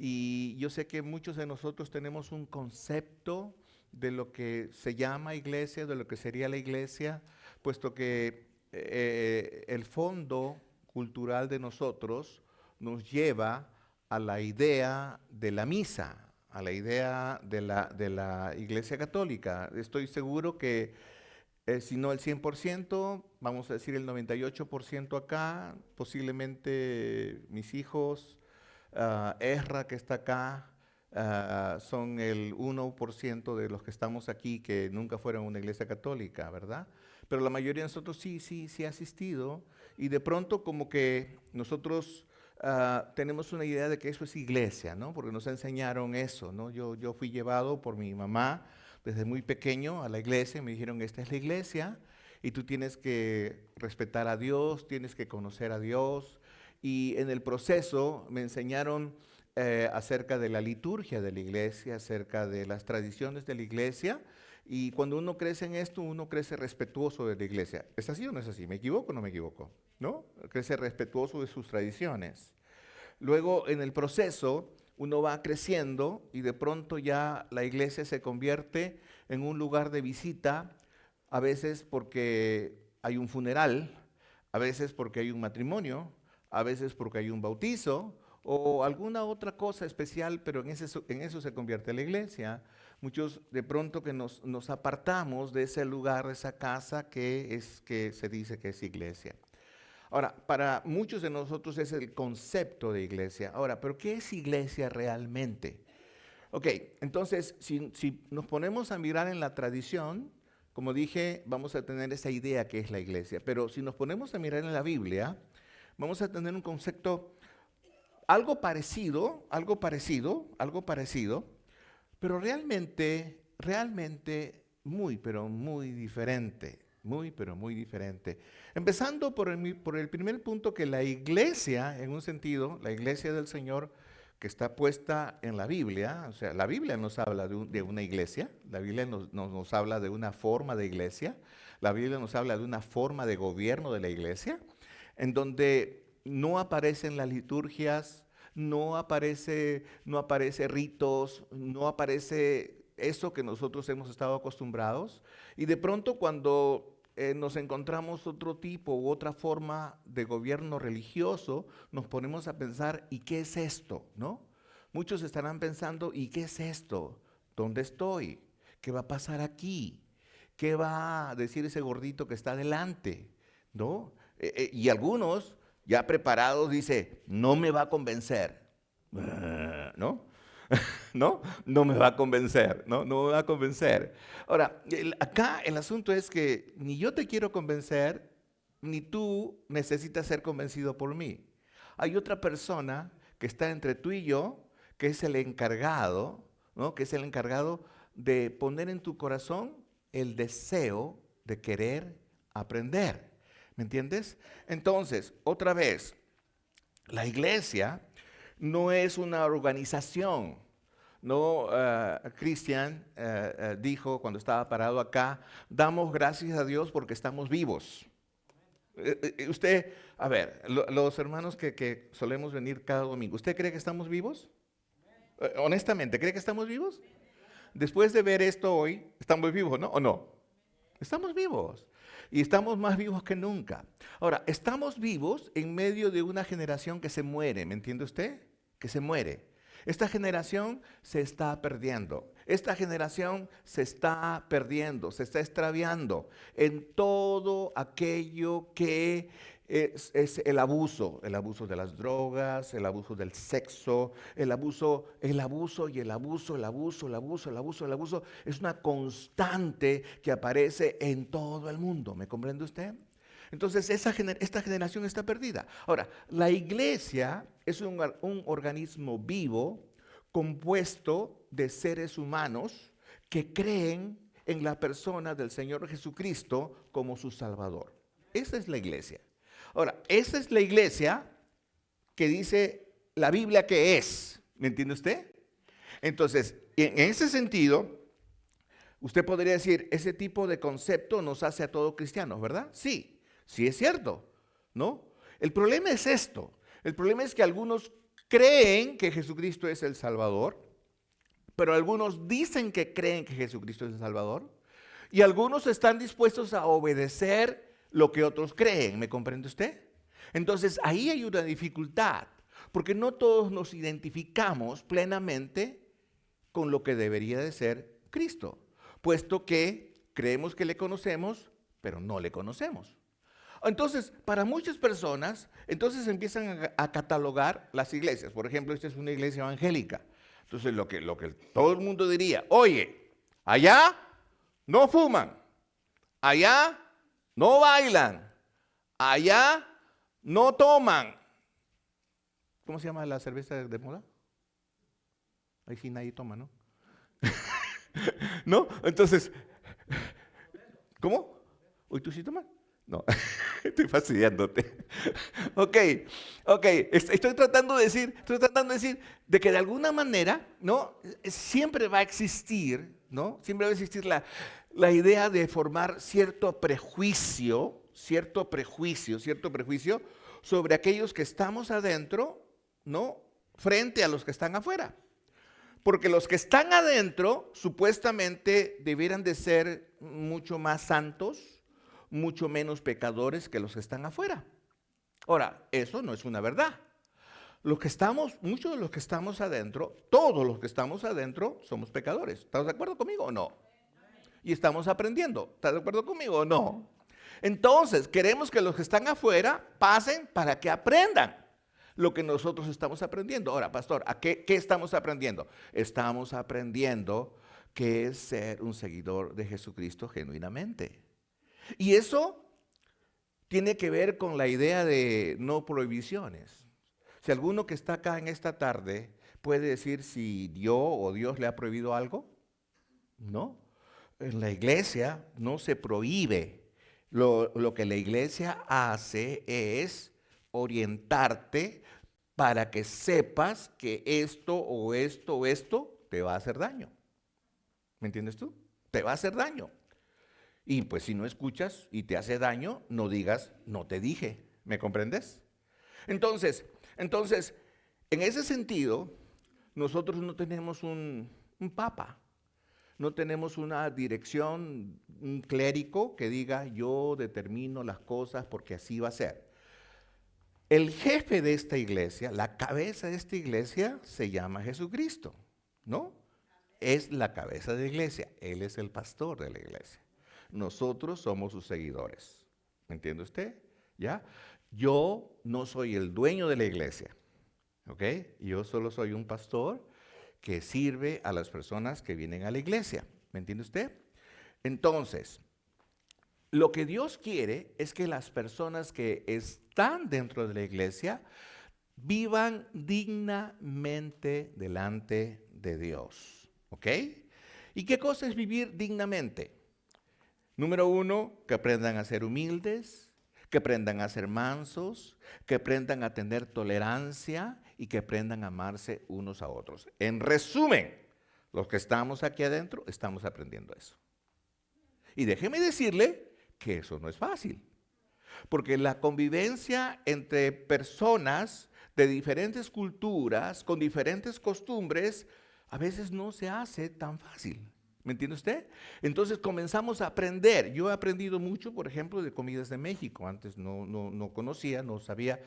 Y yo sé que muchos de nosotros tenemos un concepto de lo que se llama iglesia, de lo que sería la iglesia, puesto que el fondo cultural de nosotros nos lleva a la idea de la misa, a la idea de la Iglesia Católica. Estoy seguro que si no el 100%, vamos a decir el 98% acá, posiblemente mis hijos, Ezra que está acá, son el 1% de los que estamos aquí que nunca fueron a una iglesia católica, ¿verdad? Pero la mayoría de nosotros sí ha asistido y de pronto como que nosotros tenemos una idea de que eso es iglesia, ¿no? Porque nos enseñaron eso, ¿no? Yo fui llevado por mi mamá desde muy pequeño a la iglesia, me dijeron, esta es la iglesia y tú tienes que respetar a Dios, tienes que conocer a Dios. Y en el proceso me enseñaron acerca de la liturgia de la iglesia, acerca de las tradiciones de la iglesia. Y cuando uno crece en esto, uno crece respetuoso de la iglesia. ¿Es así o no es así? ¿Me equivoco o no me equivoco? ¿No? Crece respetuoso de sus tradiciones. Luego, en el proceso, uno va creciendo y de pronto ya la iglesia se convierte en un lugar de visita, a veces porque hay un funeral, a veces porque hay un matrimonio, a veces porque hay un bautizo o alguna otra cosa especial, pero en eso se convierte la iglesia. Muchos de pronto que nos apartamos de ese lugar, de esa casa que se dice que es iglesia. Ahora, para muchos de nosotros es el concepto de iglesia. Ahora, ¿pero qué es iglesia realmente? Ok, entonces, si nos ponemos a mirar en la tradición, como dije, vamos a tener esa idea que es la iglesia. Pero si nos ponemos a mirar en la Biblia, vamos a tener un concepto algo parecido, pero realmente muy, pero muy diferente. Muy, pero muy diferente. Empezando por el primer punto, que la iglesia, en un sentido, la iglesia del Señor que está puesta en la Biblia, o sea, la Biblia nos habla de una iglesia, la Biblia nos habla de una forma de iglesia, la Biblia nos habla de una forma de gobierno de la iglesia, en donde no aparecen las liturgias, no aparece ritos, no aparece eso que nosotros hemos estado acostumbrados. Y de pronto cuando nos encontramos otro tipo u otra forma de gobierno religioso, nos ponemos a pensar, ¿y qué es esto? ¿No? Muchos estarán pensando, ¿y qué es esto? ¿Dónde estoy? ¿Qué va a pasar aquí? ¿Qué va a decir ese gordito que está delante? ¿No? Y algunos ya preparados dice, no me va a convencer. ¿No? ¿No? No me va a convencer, ¿no? No me va a convencer. Ahora, acá el asunto es que ni yo te quiero convencer, ni tú necesitas ser convencido por mí. Hay otra persona que está entre tú y yo, que es el encargado, ¿no? Que es el encargado de poner en tu corazón el deseo de querer aprender. ¿Me entiendes? Entonces, otra vez, la iglesia no es una organización. No, Cristian dijo cuando estaba parado acá, damos gracias a Dios porque estamos vivos. Usted, a ver, los hermanos que solemos venir cada domingo, ¿usted cree que estamos vivos? Honestamente, ¿cree que estamos vivos? Después de ver esto hoy, ¿estamos vivos, no? ¿O no? Estamos vivos. Y estamos más vivos que nunca. Ahora, estamos vivos en medio de una generación que se muere, ¿me entiende usted? Que se muere. Esta generación se está perdiendo. Esta generación se está perdiendo, se está extraviando en todo aquello que es el abuso de las drogas, el abuso del sexo, el abuso y el abuso, el abuso, el abuso, el abuso, el abuso. Es una constante que aparece en todo el mundo. ¿Me comprende usted? Entonces, esta generación está perdida. Ahora, la iglesia es un organismo vivo compuesto de seres humanos que creen en la persona del Señor Jesucristo como su Salvador. Esa es la iglesia. Ahora, esa es la iglesia que dice la Biblia que es. ¿Me entiende usted? Entonces, en ese sentido, usted podría decir, ese tipo de concepto nos hace a todos cristianos, ¿verdad? Sí, sí es cierto, ¿no? El problema es esto. El problema es que algunos creen que Jesucristo es el Salvador, pero algunos dicen que creen que Jesucristo es el Salvador, y algunos están dispuestos a obedecer lo que otros creen. ¿Me comprende usted? Entonces ahí hay una dificultad, porque no todos nos identificamos plenamente con lo que debería de ser Cristo, puesto que creemos que le conocemos, pero no le conocemos. Entonces, para muchas personas, entonces empiezan a catalogar las iglesias. Por ejemplo, esta es una iglesia evangélica. Entonces, lo que todo el mundo diría, oye, allá no fuman, allá no bailan, allá no toman. ¿Cómo se llama la cerveza de moda? Ahí sí nadie toma, ¿no? ¿No? Entonces, ¿cómo? ¿Hoy tú sí tomas? No, estoy fastidiándote. Ok, estoy tratando de decir de que de alguna manera, ¿no? Siempre va a existir, ¿no? Siempre va a existir la idea de formar cierto prejuicio sobre aquellos que estamos adentro, ¿no? Frente a los que están afuera. Porque los que están adentro supuestamente debieran de ser mucho más santos, mucho menos pecadores que los que están afuera. Ahora, eso no es una verdad. Muchos de los que estamos adentro, todos los que estamos adentro, somos pecadores. ¿Estás de acuerdo conmigo o no? Y estamos aprendiendo. ¿Estás de acuerdo conmigo o no? Entonces, queremos que los que están afuera pasen para que aprendan lo que nosotros estamos aprendiendo. Ahora, pastor, ¿qué estamos aprendiendo? Estamos aprendiendo qué es ser un seguidor de Jesucristo genuinamente. Y eso tiene que ver con la idea de no prohibiciones. Si alguno que está acá en esta tarde puede decir si Dios le ha prohibido algo, no. En la iglesia no se prohíbe. Lo que la iglesia hace es orientarte para que sepas que esto o esto o esto te va a hacer daño. ¿Me entiendes tú? Te va a hacer daño. Y pues si no escuchas y te hace daño, no digas, no te dije. ¿Me comprendes? Entonces, en ese sentido, nosotros no tenemos un papa, no tenemos una dirección, un clérigo que diga, yo determino las cosas porque así va a ser. El jefe de esta iglesia, la cabeza de esta iglesia, se llama Jesucristo, ¿no? Es la cabeza de la iglesia, Él es el pastor de la iglesia. Nosotros somos sus seguidores. ¿Me entiende usted? ¿Ya? Yo no soy el dueño de la iglesia. ¿Ok? Yo solo soy un pastor que sirve a las personas que vienen a la iglesia. ¿Me entiende usted? Entonces, lo que Dios quiere es que las personas que están dentro de la iglesia vivan dignamente delante de Dios. ¿Ok? ¿Y qué cosa es vivir dignamente? Número 1, que aprendan a ser humildes, que aprendan a ser mansos, que aprendan a tener tolerancia y que aprendan a amarse unos a otros. En resumen, los que estamos aquí adentro estamos aprendiendo eso. Y déjeme decirle que eso no es fácil, porque la convivencia entre personas de diferentes culturas, con diferentes costumbres, a veces no se hace tan fácil. ¿Me entiende usted? Entonces comenzamos a aprender. Yo he aprendido mucho, por ejemplo, de comidas de México. Antes no conocía, no sabía.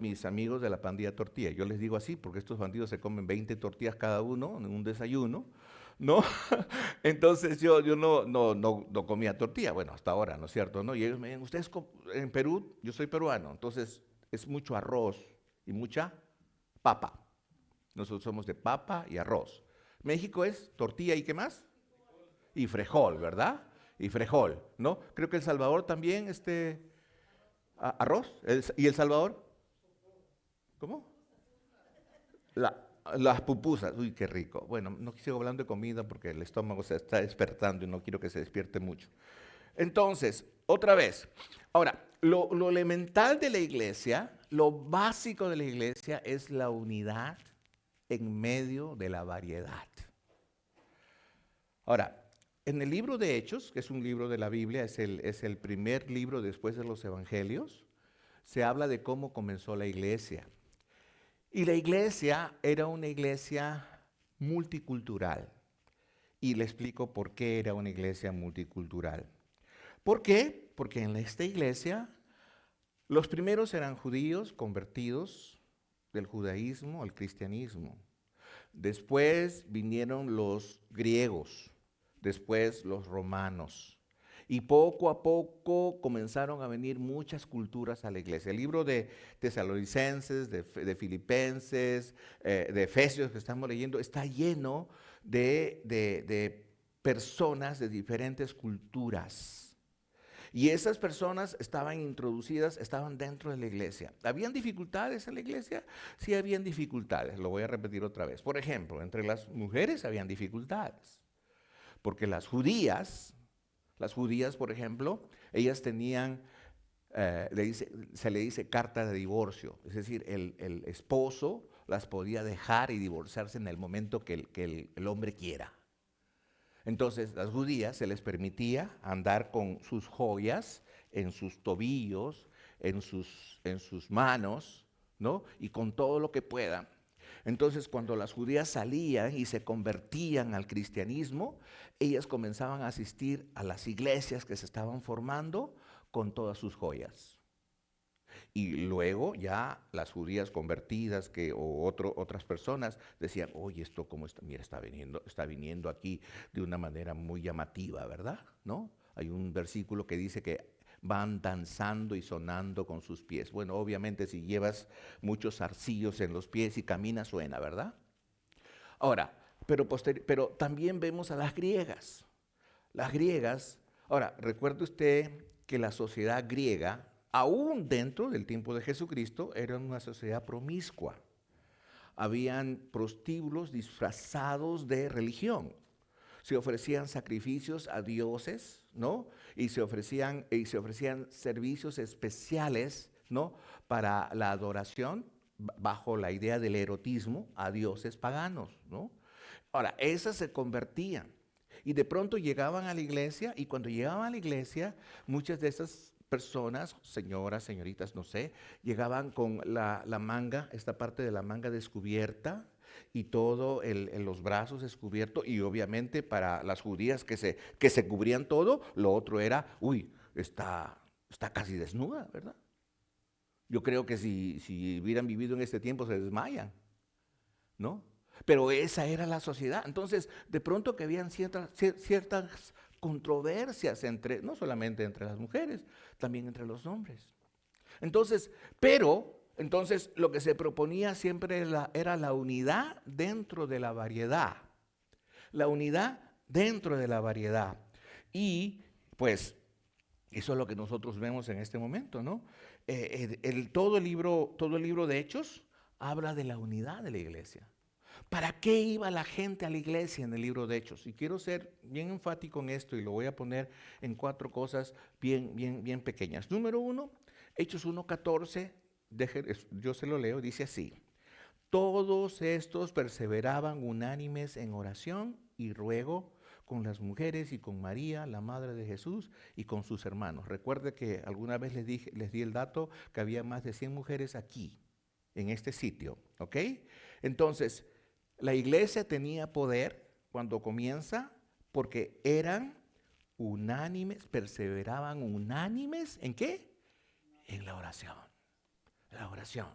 Mis amigos de la pandilla tortilla, yo les digo así porque estos bandidos se comen 20 tortillas cada uno en un desayuno, ¿no? Entonces yo no comía tortilla, bueno, hasta ahora, ¿no es cierto? ¿No? Y ellos me dicen, ustedes en Perú, yo soy peruano, entonces es mucho arroz y mucha papa. Nosotros somos de papa y arroz. México es tortilla y ¿qué más? Y frijol, ¿verdad? Y frijol, ¿no? Creo que El Salvador también, arroz. ¿Y El Salvador? ¿Cómo? Las pupusas. Uy, qué rico. Bueno, no sigo hablando de comida porque el estómago se está despertando y no quiero que se despierte mucho. Entonces, otra vez. Ahora, lo elemental de la iglesia, lo básico de la iglesia es la unidad en medio de la variedad. Ahora, en el libro de Hechos, que es un libro de la Biblia, es el primer libro después de los Evangelios, se habla de cómo comenzó la iglesia. Y la iglesia era una iglesia multicultural. Y le explico por qué era una iglesia multicultural. ¿Por qué? Porque en esta iglesia los primeros eran judíos convertidos del judaísmo al cristianismo. Después vinieron los griegos, después los romanos. Y poco a poco comenzaron a venir muchas culturas a la iglesia. El libro de Tesalonicenses, de Filipenses, de Efesios que estamos leyendo, está lleno de personas de diferentes culturas. Y esas personas estaban introducidas, estaban dentro de la iglesia. ¿Habían dificultades en la iglesia? Sí, habían dificultades. Lo voy a repetir otra vez. Por ejemplo, entre las mujeres habían dificultades. Porque las judías, por ejemplo, ellas tenían, se le dice carta de divorcio. Es decir, el esposo las podía dejar y divorciarse en el momento que el hombre quiera. Entonces, las judías se les permitía andar con sus joyas en sus tobillos, en sus manos, ¿no? Y con todo lo que puedan. Entonces, cuando las judías salían y se convertían al cristianismo, ellas comenzaban a asistir a las iglesias que se estaban formando con todas sus joyas. Y luego ya las judías convertidas otras personas decían, oye, esto cómo está, mira, está viniendo aquí de una manera muy llamativa, ¿verdad? ¿No? Hay un versículo que dice que van danzando y sonando con sus pies. Bueno, obviamente si llevas muchos zarcillos en los pies y caminas suena, ¿verdad? Ahora, pero también vemos a las griegas. Las griegas, ahora, recuerde usted que la sociedad griega, aún dentro del tiempo de Jesucristo, era una sociedad promiscua. Habían prostíbulos disfrazados de religión. Se ofrecían sacrificios a dioses, ¿no? Y se ofrecían servicios especiales, ¿no? Para la adoración, bajo la idea del erotismo, a dioses paganos, ¿no? Ahora, esas se convertían. Y de pronto llegaban a la iglesia, y cuando llegaban a la iglesia, muchas de esas personas, señoras, señoritas, no sé, llegaban con la manga, esta parte de la manga descubierta y todo los brazos descubiertos, y obviamente para las judías que se cubrían todo, lo otro era, uy, está casi desnuda, ¿verdad? Yo creo que si hubieran vivido en este tiempo se desmayan, ¿no? Pero esa era la sociedad. Entonces, de pronto que habían ciertas controversias no solamente entre las mujeres, también entre los hombres. Entonces, lo que se proponía siempre era la unidad dentro de la variedad. La unidad dentro de la variedad. Y pues, eso es lo que nosotros vemos en este momento, ¿no? Todo el libro de Hechos habla de la unidad de la iglesia. ¿Para qué iba la gente a la iglesia en el libro de Hechos? Y quiero ser bien enfático en esto y lo voy a poner en 4 cosas bien pequeñas. Número 1, Hechos 1:14, yo se lo leo, dice así. Todos estos perseveraban unánimes en oración y ruego con las mujeres y con María, la madre de Jesús, y con sus hermanos. Recuerde que alguna vez les di el dato que había más de 100 mujeres aquí, en este sitio, ¿ok? Entonces, la iglesia tenía poder cuando comienza porque eran unánimes, perseveraban unánimes, ¿en qué? En la oración. La oración.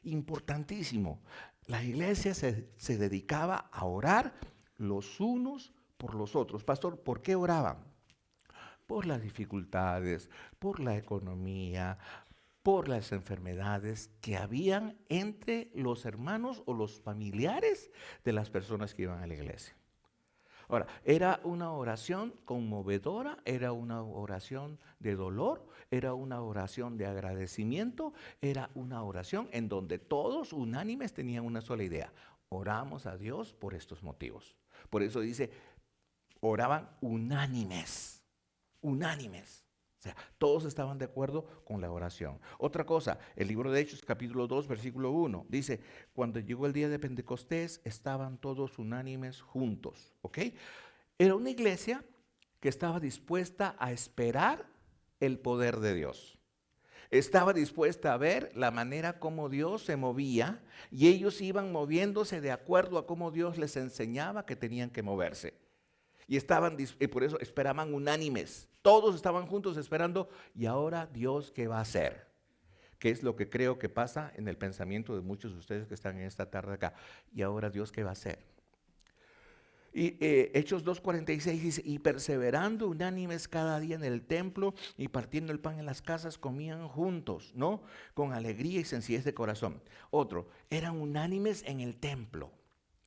Importantísimo. La iglesia se dedicaba a orar los unos por los otros. Pastor, ¿por qué oraban? Por las dificultades, por la economía, por las enfermedades que habían entre los hermanos o los familiares de las personas que iban a la iglesia. Ahora, era una oración conmovedora, era una oración de dolor, era una oración de agradecimiento, era una oración en donde todos unánimes tenían una sola idea. Oramos a Dios por estos motivos. Por eso dice, oraban unánimes, unánimes. O sea, todos estaban de acuerdo con la oración. Otra cosa, el libro de Hechos, capítulo 2, versículo 1, dice, cuando llegó el día de Pentecostés, estaban todos unánimes juntos, ¿ok? Era una iglesia que estaba dispuesta a esperar el poder de Dios. Estaba dispuesta a ver la manera como Dios se movía y ellos iban moviéndose de acuerdo a cómo Dios les enseñaba que tenían que moverse. Y por eso esperaban unánimes. Todos estaban juntos esperando. ¿Y ahora Dios qué va a hacer? ¿Qué es lo que creo que pasa en el pensamiento de muchos de ustedes que están en esta tarde acá? ¿Y ahora Dios qué va a hacer? Y Hechos 2:46 dice, y perseverando unánimes cada día en el templo y partiendo el pan en las casas, comían juntos, ¿no? Con alegría y sencillez de corazón. Otro, eran unánimes en el templo,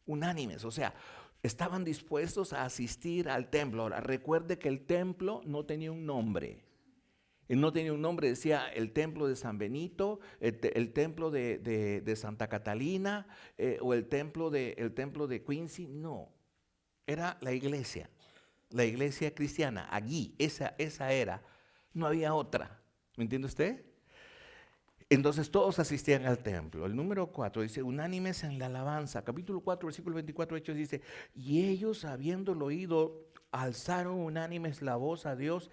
unánimes, o sea, estaban dispuestos a asistir al templo. Ahora, recuerde que el templo no tenía un nombre. No tenía un nombre, decía el templo de San Benito, el templo de Santa Catalina, o el templo de Quincy. No, era la iglesia cristiana. Allí, esa era, no había otra. ¿Me entiende usted? Entonces todos asistían al templo. El número 4 dice, unánimes en la alabanza. Capítulo 4, versículo 24 de Hechos dice, y ellos habiéndolo oído, alzaron unánimes la voz a Dios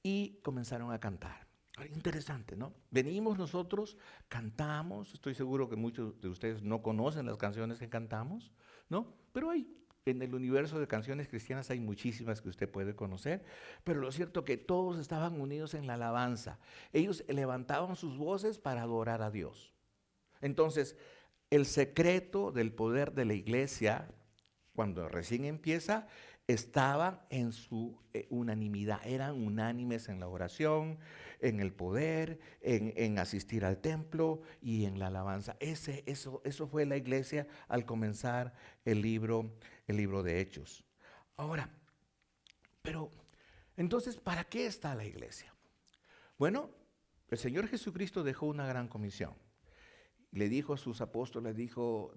y comenzaron a cantar. Interesante, ¿no? Venimos nosotros, cantamos, estoy seguro que muchos de ustedes no conocen las canciones que cantamos, ¿no? Pero en el universo de canciones cristianas hay muchísimas que usted puede conocer, pero lo cierto es que todos estaban unidos en la alabanza. Ellos levantaban sus voces para adorar a Dios. Entonces, el secreto del poder de la iglesia, cuando recién empieza, estaba en su unanimidad. Eran unánimes en la oración, en el poder, en asistir al templo y en la alabanza. Eso fue la iglesia al comenzar el libro de Hechos. Ahora, pero entonces, ¿para qué está la iglesia? Bueno, el Señor Jesucristo dejó una gran comisión. Le dijo a sus apóstoles, le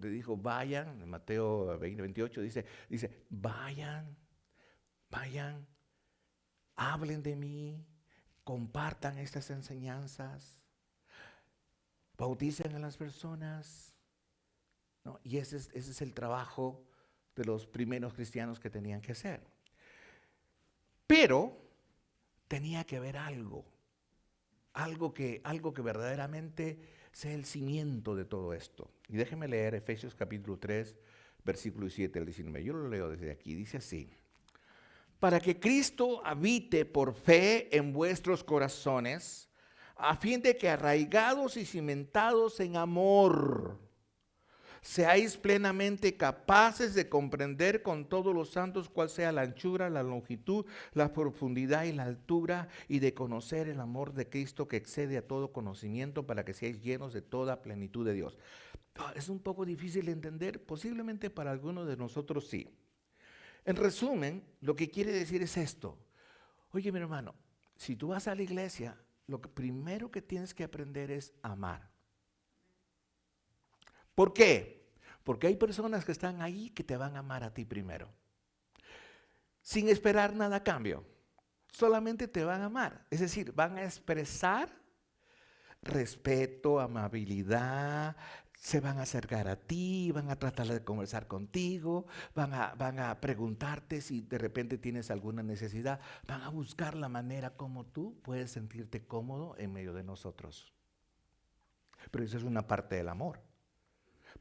dijo, vayan, en Mateo 20:28 dice, vayan, hablen de mí, compartan estas enseñanzas, bauticen a las personas, ¿no? Y ese es el trabajo de los primeros cristianos que tenían que hacer. Pero tenía que haber algo que verdaderamente sea el cimiento de todo esto. Y déjeme leer Efesios capítulo 3, versículo 7 al 19. Yo lo leo desde aquí, dice así. Para que Cristo habite por fe en vuestros corazones, a fin de que arraigados y cimentados en amor, seáis plenamente capaces de comprender con todos los santos cuál sea la anchura, la longitud, la profundidad y la altura, y de conocer el amor de Cristo que excede a todo conocimiento, para que seáis llenos de toda plenitud de Dios. Es un poco difícil de entender, posiblemente para algunos de nosotros sí. En resumen, lo que quiere decir es esto. Oye, mi hermano, si tú vas a la iglesia, lo primero que tienes que aprender es amar. ¿Por qué? Porque hay personas que están ahí que te van a amar a ti primero, sin esperar nada a cambio. Solamente te van a amar, es decir, van a expresar respeto, amabilidad, se van a acercar a ti, van a tratar de conversar contigo, van a preguntarte si de repente tienes alguna necesidad, van a buscar la manera como tú puedes sentirte cómodo en medio de nosotros. Pero eso es una parte del amor.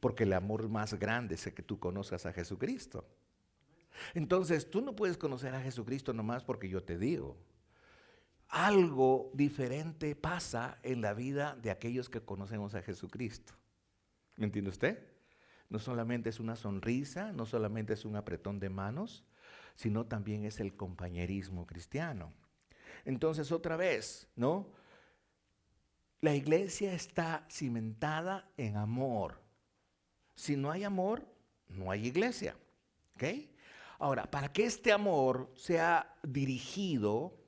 Porque el amor más grande es el que tú conozcas a Jesucristo. Entonces, tú no puedes conocer a Jesucristo nomás porque yo te digo. Algo diferente pasa en la vida de aquellos que conocemos a Jesucristo. ¿Me entiende usted? No solamente es una sonrisa, no solamente es un apretón de manos, sino también es el compañerismo cristiano. Entonces, otra vez, ¿no? La iglesia está cimentada en amor. Si no hay amor, no hay iglesia. ¿Ok? Ahora, para que este amor sea dirigido,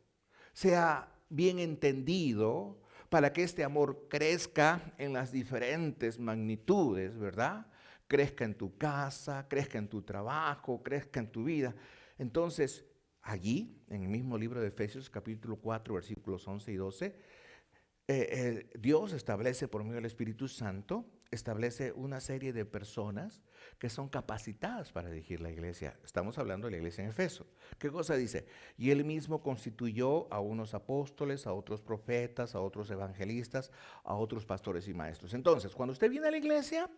sea bien entendido, para que este amor crezca en las diferentes magnitudes, ¿verdad? Crezca en tu casa, crezca en tu trabajo, crezca en tu vida. Entonces, allí, en el mismo libro de Efesios, capítulo 4, versículos 11 y 12, Dios establece por medio del Espíritu Santo establece una serie de personas que son capacitadas para dirigir la iglesia. Estamos hablando de la iglesia en Efeso. ¿Qué cosa dice? Y él mismo constituyó a unos apóstoles, a otros profetas, a otros evangelistas, a otros pastores y maestros. Entonces, cuando usted viene a la iglesia,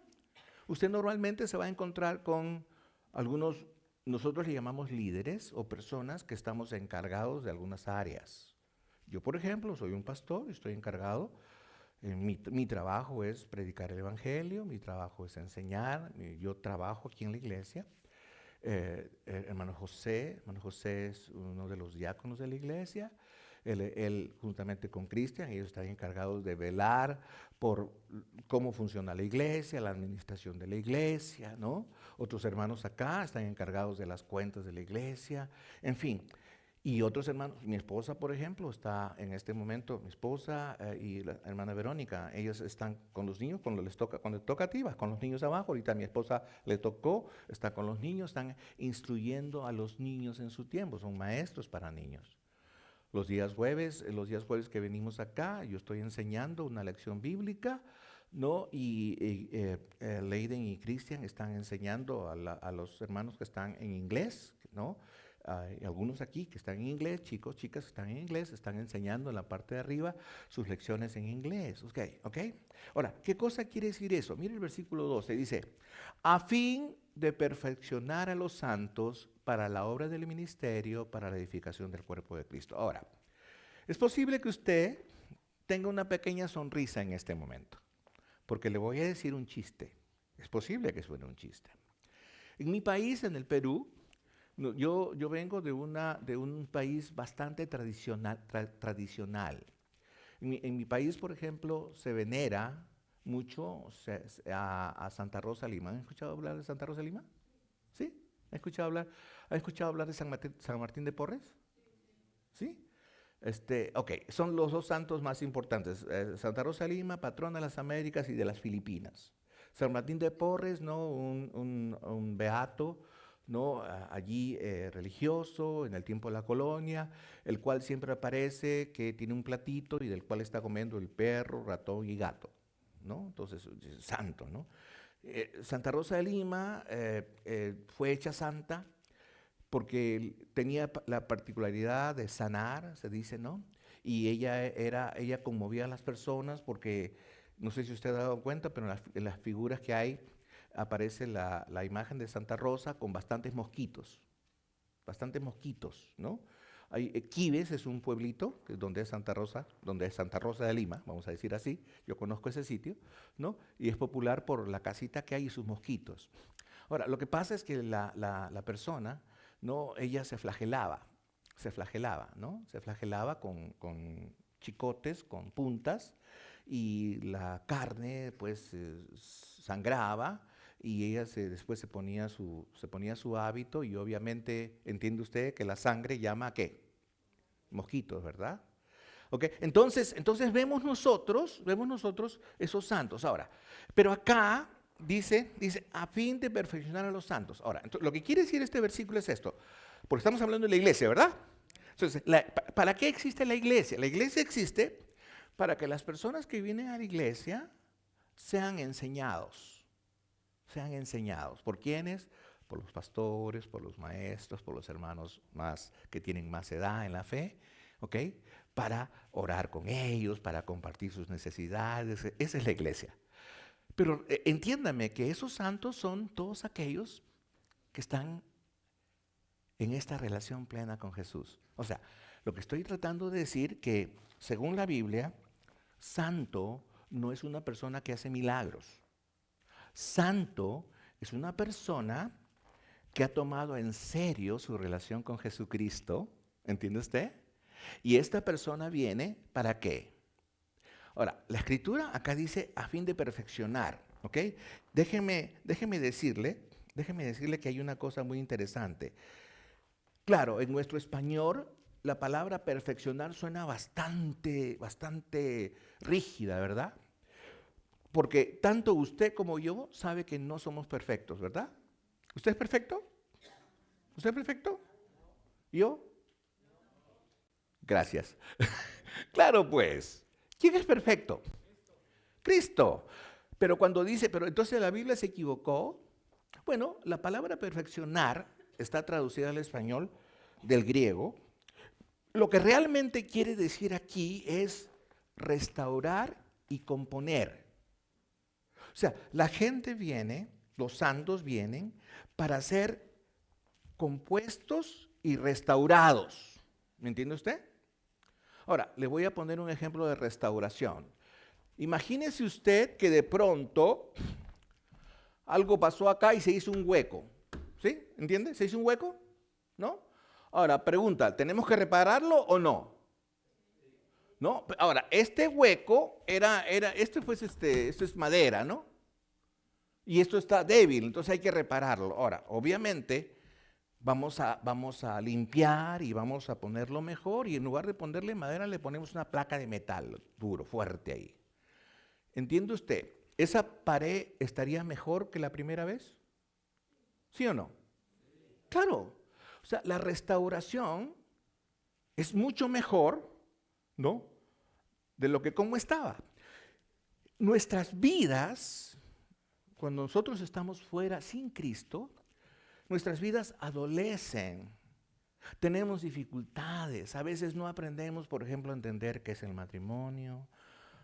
usted normalmente se va a encontrar con algunos, nosotros le llamamos líderes o personas que estamos encargados de algunas áreas. Yo, por ejemplo, soy un pastor, estoy encargado. Mi trabajo es predicar el evangelio, mi trabajo es enseñar, yo trabajo aquí en la iglesia. Hermano José es uno de los diáconos de la iglesia. Él juntamente con Cristian, ellos están encargados de velar por cómo funciona la iglesia, la administración de la iglesia, ¿no? Otros hermanos acá están encargados de las cuentas de la iglesia, en fin. Y otros hermanos, mi esposa, por ejemplo, está en este momento, mi esposa y la hermana Verónica, ellos están con los niños cuando les toca a ti, vas con los niños abajo. Ahorita a mi esposa le tocó, está con los niños, están instruyendo a los niños en su tiempo, son maestros para niños. Los días jueves que venimos acá, yo estoy enseñando una lección bíblica, ¿no? Y Leiden y Cristian están enseñando a los hermanos que están en inglés, ¿no? Hay algunos aquí que están en inglés, chicos, chicas que están en inglés, están enseñando en la parte de arriba sus lecciones en inglés. ¿Ok? Ahora, ¿qué cosa quiere decir eso? Mire el versículo 12, dice, a fin de perfeccionar a los santos para la obra del ministerio, para la edificación del cuerpo de Cristo. Ahora, es posible que usted tenga una pequeña sonrisa en este momento, porque le voy a decir un chiste. Es posible que suene un chiste. En mi país, en el Perú, yo vengo de un país bastante tradicional. En mi país, por ejemplo, se venera mucho a Santa Rosa Lima. ¿Han escuchado hablar de Santa Rosa Lima? ¿Sí? ¿Han escuchado hablar de San Martín de Porres? ¿Sí? Ok, son los dos santos más importantes. Santa Rosa Lima, patrona de las Américas y de las Filipinas. San Martín de Porres, ¿no? Un beato, ¿no? Allí religioso, en el tiempo de la colonia, el cual siempre aparece que tiene un platito y del cual está comiendo el perro, ratón y gato, ¿no? Entonces, santo, ¿no? Santa Rosa de Lima fue hecha santa porque tenía la particularidad de sanar, se dice, ¿no? Y ella conmovía a las personas porque, no sé si usted ha dado cuenta, pero en las figuras que hay aparece la imagen de Santa Rosa con bastantes mosquitos, ¿no? Quibes es un pueblito donde es Santa Rosa de Lima, vamos a decir así, yo conozco ese sitio, ¿no? Y es popular por la casita que hay y sus mosquitos. Ahora, lo que pasa es que la persona, ¿no? Ella se flagelaba, ¿no? Se flagelaba con chicotes, con puntas, y la carne pues sangraba, y ella después se ponía su hábito, y obviamente entiende usted que la sangre llama ¿a qué? Mosquitos, ¿verdad? Okay. Entonces vemos nosotros esos santos. Ahora, pero acá dice, a fin de perfeccionar a los santos. Ahora, lo que quiere decir este versículo es esto, porque estamos hablando de la iglesia, ¿verdad? Entonces, ¿para qué existe la iglesia? La iglesia existe para que las personas que vienen a la iglesia sean enseñados. ¿Por quiénes? Por los pastores, por los maestros, por los hermanos que tienen más edad en la fe, ¿ok? Para orar con ellos, para compartir sus necesidades. Esa es la iglesia. Pero entiéndame que esos santos son todos aquellos que están en esta relación plena con Jesús. O sea, lo que estoy tratando de decir que, según la Biblia, santo no es una persona que hace milagros. Santo es una persona que ha tomado en serio su relación con Jesucristo. ¿Entiende usted? Y esta persona viene ¿para qué? Ahora, la escritura acá dice a fin de perfeccionar, ¿ok? Déjeme decirle que hay una cosa muy interesante. Claro, en nuestro español la palabra perfeccionar suena bastante rígida, ¿verdad? Porque tanto usted como yo sabe que no somos perfectos, ¿verdad? ¿Usted es perfecto? ¿Usted es perfecto? ¿Yo? Gracias. Claro, pues. ¿Quién es perfecto? Cristo. Pero cuando dice, pero entonces la Biblia se equivocó, bueno, la palabra perfeccionar está traducida al español del griego. Lo que realmente quiere decir aquí es restaurar y componer. O sea, la gente viene, los santos vienen para ser compuestos y restaurados. ¿Me entiende usted? Ahora, le voy a poner un ejemplo de restauración. Imagínese usted que de pronto algo pasó acá y se hizo un hueco. ¿Sí? ¿Entiende? ¿Se hizo un hueco? ¿No? Ahora, pregunta, ¿tenemos que repararlo o no? ¿No? Ahora, este hueco esto es madera, ¿no? Y esto está débil, entonces hay que repararlo. Ahora, obviamente, vamos a limpiar y vamos a ponerlo mejor y en lugar de ponerle madera le ponemos una placa de metal duro, fuerte ahí. ¿Entiende usted? ¿Esa pared estaría mejor que la primera vez? ¿Sí o no? Claro. O sea, la restauración es mucho mejor, ¿no? De lo que como estaba. Nuestras vidas, cuando nosotros estamos fuera sin Cristo, nuestras vidas adolecen. Tenemos dificultades. A veces no aprendemos, por ejemplo, a entender qué es el matrimonio.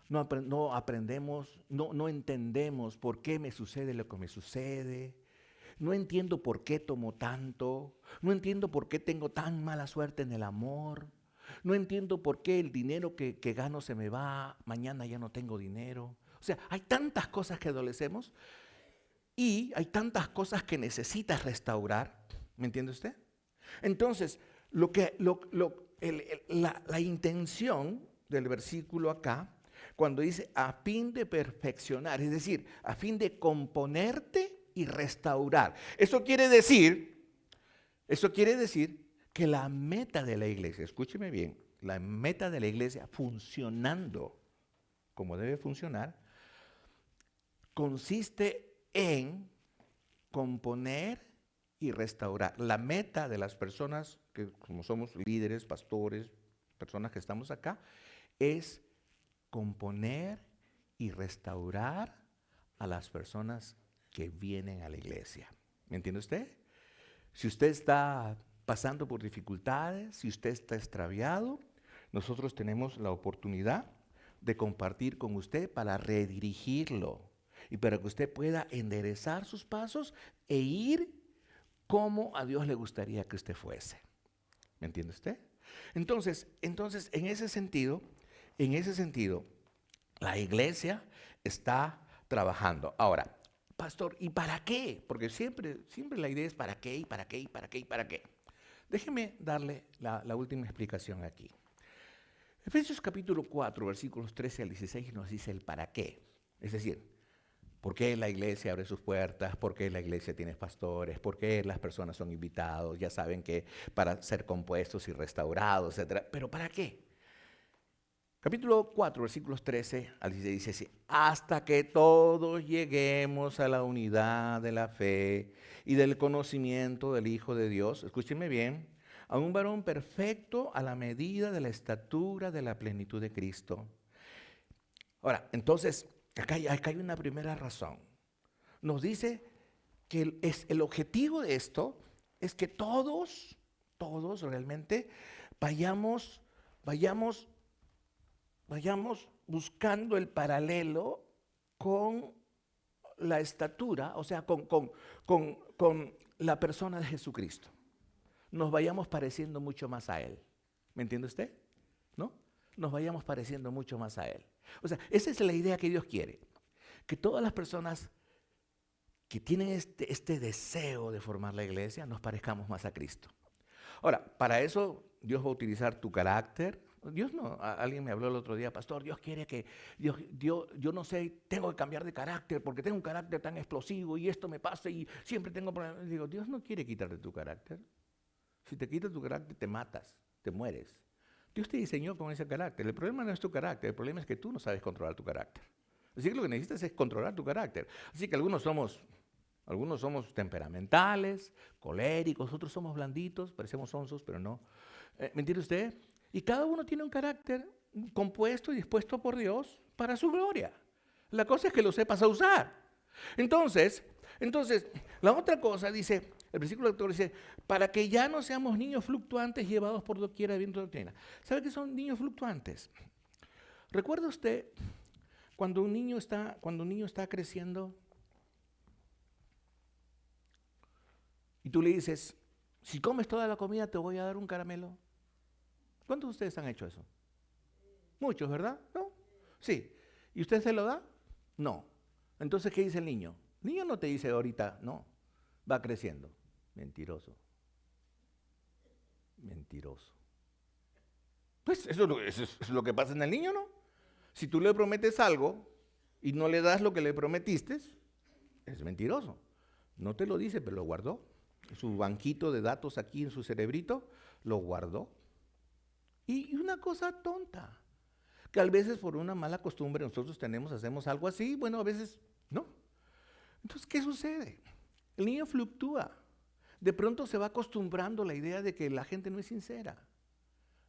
No aprendemos, no entendemos por qué me sucede lo que me sucede. No entiendo por qué tomo tanto. No entiendo por qué tengo tan mala suerte en el amor. No entiendo por qué el dinero que gano se me va, mañana ya no tengo dinero. O sea, hay tantas cosas que adolecemos y hay tantas cosas que necesitas restaurar. ¿Me entiende usted? Entonces, la intención del versículo acá, cuando dice a fin de perfeccionar, es decir, a fin de componerte y restaurar. Eso quiere decir que la meta de la iglesia, escúcheme bien, la meta de la iglesia funcionando como debe funcionar, consiste en componer y restaurar. La meta de las personas que como somos líderes, pastores, personas que estamos acá, es componer y restaurar a las personas que vienen a la iglesia. ¿Me entiende usted? Si usted está pasando por dificultades, si usted está extraviado, nosotros tenemos la oportunidad de compartir con usted para redirigirlo y para que usted pueda enderezar sus pasos e ir como a Dios le gustaría que usted fuese. ¿Me entiende usted? Entonces, en ese sentido, la iglesia está trabajando. Ahora, pastor, ¿y para qué? Porque siempre la idea es para qué, y para qué, y para qué, y para qué. Déjeme darle la última explicación aquí. Efesios capítulo 4, versículos 13 al 16 nos dice el para qué. Es decir, ¿por qué la iglesia abre sus puertas? ¿Por qué la iglesia tiene pastores? ¿Por qué las personas son invitados? Ya saben que para ser compuestos y restaurados, etc. ¿Pero para qué? Capítulo 4, versículos 13 al 16 dice así: hasta que todos lleguemos a la unidad de la fe y del conocimiento del Hijo de Dios, escúchenme bien, a un varón perfecto a la medida de la estatura de la plenitud de Cristo. Ahora, entonces, acá hay una primera razón. Nos dice que el objetivo de esto es que todos realmente vayamos buscando el paralelo con la estatura, o sea, con la persona de Jesucristo. Nos vayamos pareciendo mucho más a Él. ¿Me entiende usted? ¿No? Nos vayamos pareciendo mucho más a Él. O sea, esa es la idea que Dios quiere. Que todas las personas que tienen este deseo de formar la iglesia nos parezcamos más a Cristo. Ahora, para eso Dios va a utilizar tu carácter. Dios no, alguien me habló el otro día, pastor, Dios quiere que, yo no sé, tengo que cambiar de carácter porque tengo un carácter tan explosivo y esto me pasa y siempre tengo problemas. Digo, Dios no quiere quitarte tu carácter. Si te quitas tu carácter, te matas, te mueres. Dios te diseñó con ese carácter. El problema no es tu carácter, el problema es que tú no sabes controlar tu carácter. Así que lo que necesitas es controlar tu carácter. Así que algunos somos temperamentales, coléricos, otros somos blanditos, parecemos sonsos, pero no. ¿Me entiende usted? Y cada uno tiene un carácter compuesto y dispuesto por Dios para su gloria. La cosa es que lo sepas a usar. Entonces, la otra cosa dice, el versículo 14 dice, para que ya no seamos niños fluctuantes llevados por doquiera de viento de doctrina. ¿Sabe qué son niños fluctuantes? ¿Recuerda usted cuando un niño está creciendo y tú le dices, si comes toda la comida te voy a dar un caramelo? ¿Cuántos de ustedes han hecho eso? Muchos, ¿verdad? ¿No? Sí. ¿Y usted se lo da? No. Entonces, ¿qué dice el niño? El niño no te dice ahorita, no, va creciendo. Mentiroso. Mentiroso. Pues eso es lo que pasa en el niño, ¿no? Si tú le prometes algo y no le das lo que le prometiste, es mentiroso. No te lo dice, pero lo guardó. Su banquito de datos aquí en su cerebrito, lo guardó. Y una cosa tonta, que a veces por una mala costumbre nosotros hacemos algo así, bueno, a veces no. Entonces, ¿qué sucede? El niño fluctúa. De pronto se va acostumbrando a la idea de que la gente no es sincera.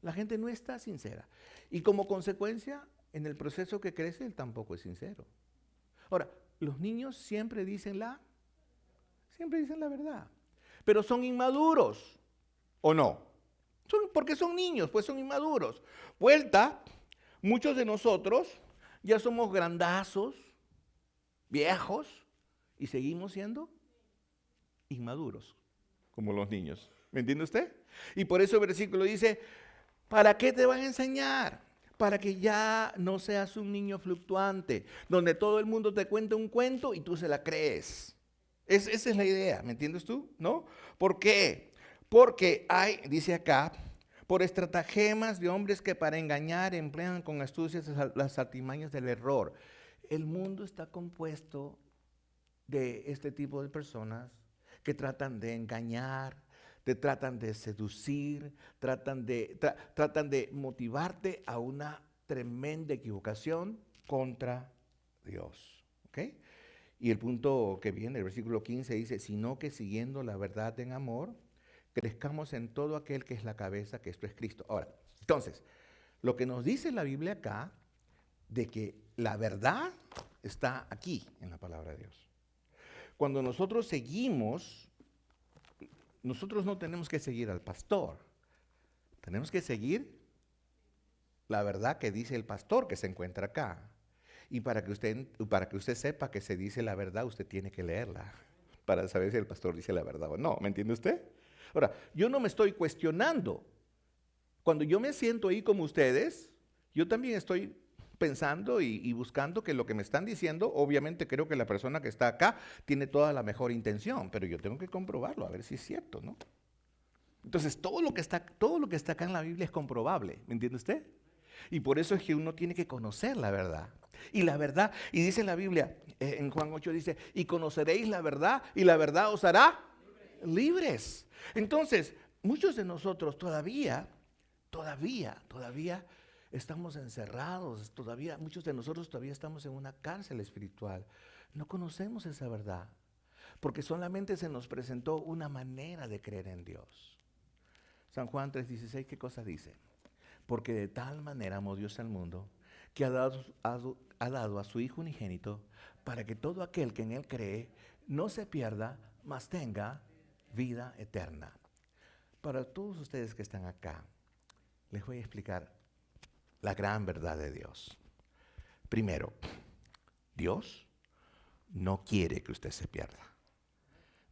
La gente no está sincera. Y como consecuencia, en el proceso que crece, él tampoco es sincero. Ahora, los niños siempre dicen la verdad, pero son inmaduros, ¿o no? Porque son niños, pues son inmaduros. Vuelta, muchos de nosotros ya somos grandazos, viejos, y seguimos siendo inmaduros, como los niños. ¿Me entiende usted? Y por eso el versículo dice, ¿para qué te van a enseñar? Para que ya no seas un niño fluctuante, donde todo el mundo te cuenta un cuento y tú se la crees. Esa es la idea, ¿me entiendes tú? ¿No? ¿Por qué? Porque hay, dice acá, por estratagemas de hombres que para engañar emplean con astucias las artimañas del error. El mundo está compuesto de este tipo de personas que tratan de engañar, te tratan de seducir, tratan de motivarte a una tremenda equivocación contra Dios. ¿Ok? Y el punto que viene, el versículo 15 dice, sino que siguiendo la verdad en amor, crezcamos en todo aquel que es la cabeza, que esto es Cristo. Ahora, entonces, lo que nos dice la Biblia acá, de que la verdad está aquí en la palabra de Dios. Cuando nosotros seguimos, nosotros no tenemos que seguir al pastor, tenemos que seguir la verdad que dice el pastor que se encuentra acá. Y para que usted sepa que se dice la verdad, usted tiene que leerla para saber si el pastor dice la verdad o no. ¿Me entiende usted? Ahora, yo no me estoy cuestionando. Cuando yo me siento ahí como ustedes, yo también estoy pensando y buscando que lo que me están diciendo, obviamente creo que la persona que está acá tiene toda la mejor intención, pero yo tengo que comprobarlo, a ver si es cierto, ¿no? Entonces, todo lo que está acá en la Biblia es comprobable, ¿me entiende usted? Y por eso es que uno tiene que conocer la verdad. Y la verdad, y dice en la Biblia, en Juan 8 dice, y conoceréis la verdad, y la verdad os hará libres. Entonces, muchos de nosotros todavía estamos encerrados, muchos de nosotros todavía estamos en una cárcel espiritual. No conocemos esa verdad, porque solamente se nos presentó una manera de creer en Dios. San Juan 3:16, ¿qué cosa dice? Porque de tal manera amó Dios al mundo, que ha dado a su Hijo unigénito, para que todo aquel que en Él cree no se pierda, mas tenga vida eterna. Para todos ustedes que están acá, les voy a explicar la gran verdad de Dios. Primero, Dios no quiere que usted se pierda.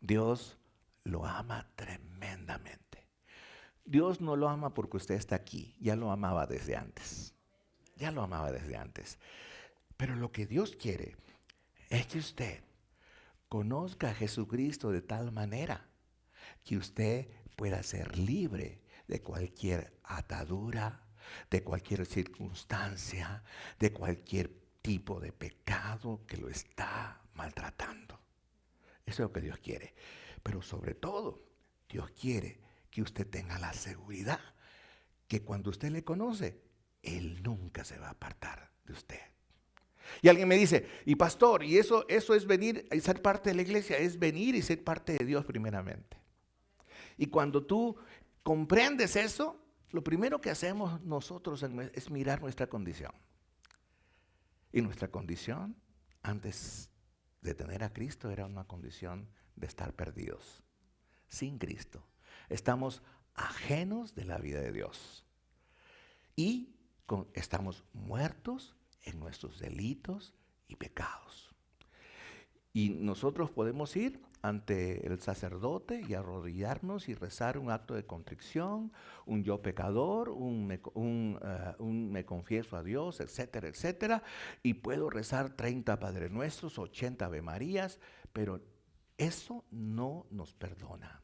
Dios lo ama tremendamente. Dios no lo ama porque usted está aquí, ya lo amaba desde antes. Ya lo amaba desde antes. Pero lo que Dios quiere es que usted conozca a Jesucristo de tal manera que usted pueda ser libre de cualquier atadura, de cualquier circunstancia, de cualquier tipo de pecado que lo está maltratando. Eso es lo que Dios quiere. Pero sobre todo, Dios quiere que usted tenga la seguridad que cuando usted le conoce, Él nunca se va a apartar de usted. Y alguien me dice, y pastor, y eso es venir y ser parte de la iglesia, es venir y ser parte de Dios primeramente. Y cuando tú comprendes eso, lo primero que hacemos nosotros es mirar nuestra condición. Y nuestra condición antes de tener a Cristo era una condición de estar perdidos, sin Cristo. Estamos ajenos de la vida de Dios y estamos muertos en nuestros delitos y pecados. Y nosotros podemos ir ante el sacerdote y arrodillarnos y rezar un acto de contrición, un yo pecador, un me confieso a Dios, etcétera, etcétera. Y puedo rezar 30 Padre Nuestros, 80 Ave Marías, pero eso no nos perdona.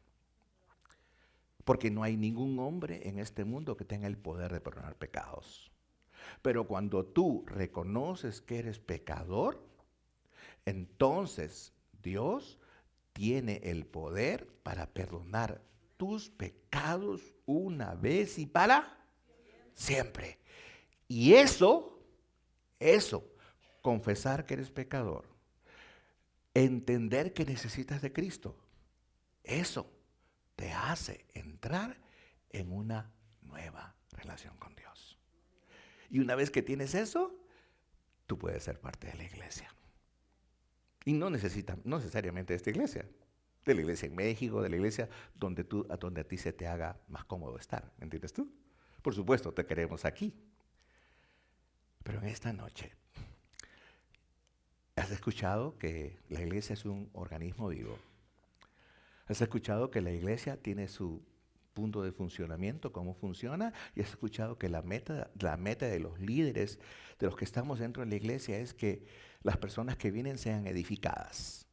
Porque no hay ningún hombre en este mundo que tenga el poder de perdonar pecados. Pero cuando tú reconoces que eres pecador, entonces Dios tiene el poder para perdonar tus pecados una vez y para siempre. Y eso, confesar que eres pecador, entender que necesitas de Cristo, eso te hace entrar en una nueva relación con Dios. Y una vez que tienes eso, tú puedes ser parte de la iglesia. Y no necesariamente de esta iglesia, de la iglesia en México, de la iglesia donde a ti se te haga más cómodo estar, ¿me entiendes tú? Por supuesto, te queremos aquí. Pero en esta noche, ¿has escuchado que la iglesia es un organismo vivo? ¿Has escuchado que la iglesia tiene su punto de funcionamiento, cómo funciona? Y has escuchado que la meta de los líderes, de los que estamos dentro de la iglesia, es que las personas que vienen sean edificadas.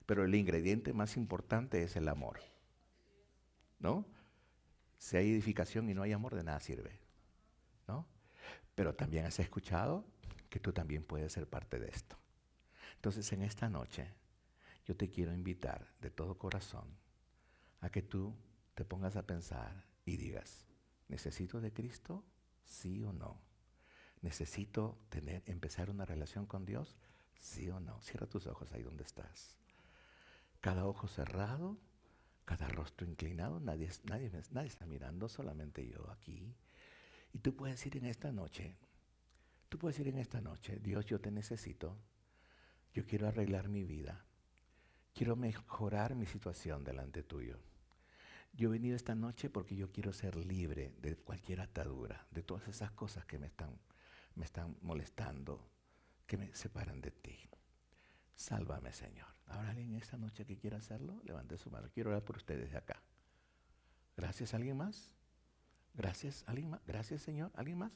Pero el ingrediente más importante es el amor, ¿no? Si hay edificación y no hay amor, de nada sirve, ¿no? Pero también has escuchado que tú también puedes ser parte de esto. Entonces, en esta noche, yo te quiero invitar de todo corazón a que tú te pongas a pensar y digas, ¿necesito de Cristo? ¿Sí o no? ¿Necesito empezar una relación con Dios? ¿Sí o no? Cierra tus ojos ahí donde estás. Cada ojo cerrado, cada rostro inclinado, nadie está mirando, solamente yo aquí. Y tú puedes decir en esta noche, Dios, yo te necesito, yo quiero arreglar mi vida, quiero mejorar mi situación delante tuyo. Yo he venido esta noche porque yo quiero ser libre de cualquier atadura, de todas esas cosas que me están molestando, que me separan de ti. Sálvame, Señor. ¿Habrá alguien esta noche que quiera hacerlo? Levante su mano. Quiero orar por ustedes de acá. Gracias, ¿alguien más? Gracias, ¿alguien más? Gracias, Señor. ¿Alguien más?